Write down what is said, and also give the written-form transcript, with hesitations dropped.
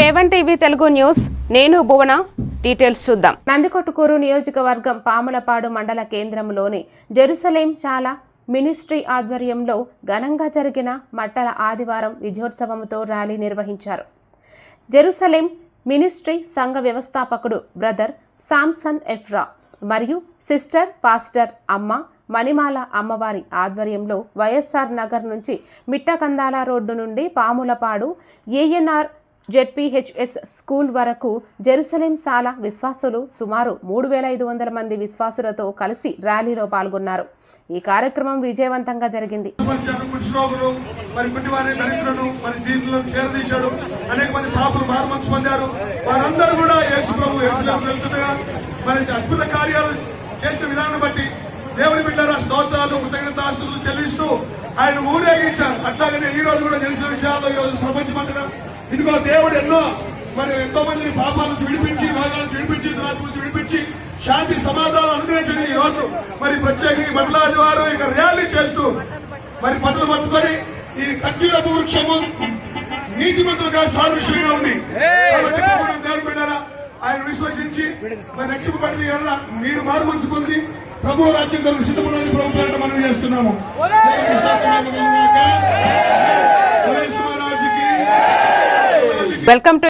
A1 TV Telugu news నేను భువన details చూద్దాం. నందికొట్కూరు నియోజకవర్గం పాములపాడు మండల కేంద్రంలోని జెరూసలేం చాలా మినిస్ట్రీ ఆధ్వర్యంలో ఘనంగా జరిగిన మట్టల ఆదివారం విజయోత్సవంతో ర్యాలీ నిర్వహించారు. జెరూసలేం మినిస్ట్రీ సంఘ వ్యవస్థాపకుడు బ్రదర్ సామ్సన్ ఎఫ్రా మరియు సిస్టర్ పాస్టర్ అమ్మ మణిమాల అమ్మవారి ఆధ్వర్యంలో వైఎస్ఆర్ నగర్ నుంచి మిట్టకందాల రోడ్డు నుండి పాములపాడు ఏఎన్ఆర్ జెడ్పీహెచ్ఎస్ స్కూల్ వరకు జెరూసలేం సాల విశ్వాసులు సుమారు 3500 మంది విశ్వాసులతో కలిసి ర్యాలీలో పాల్గొన్నారు. ఈ కార్యక్రమం విజయవంతంగా జరిగింది. దేవుని బిడ్డల స్తోత్రాలు కృతజ్ఞతాస్తుతులు చెల్లిస్తూ ఆయన ఊరేగించారు. అట్లాగనే ఈ రోజు కూడా తెలిసిన విషయాల్లో ఈరోజు ప్రపంచమంతటా ఇదిగో దేవుడు ఎంతో మందిని పాపాల నుంచి విడిపించి, రోగాల నుంచి విడిపించి, దురాత్మ నుంచి విడిపించి శాంతి సమాధానం అనుగ్రహించండి. ఈ రోజు ప్రత్యేకంగా మండలాది వారు ఇక ర్యాలీ చేస్తూ పట్టులు పట్టుకొని ఈ ఖర్జూరపు వృక్షము నీతిమంతులుగా సాదృశ్యంగా ఉంది. దేవుని బిడ్డల ఆయన విశ్వసించి రక్షింపబడి మీరు మారు మనసు పొంది ప్రభు రాజ్యం కొరకు సిద్ధపడాలని ప్రభుత్వాన్ని మనం చేస్తున్నాము. Welcome to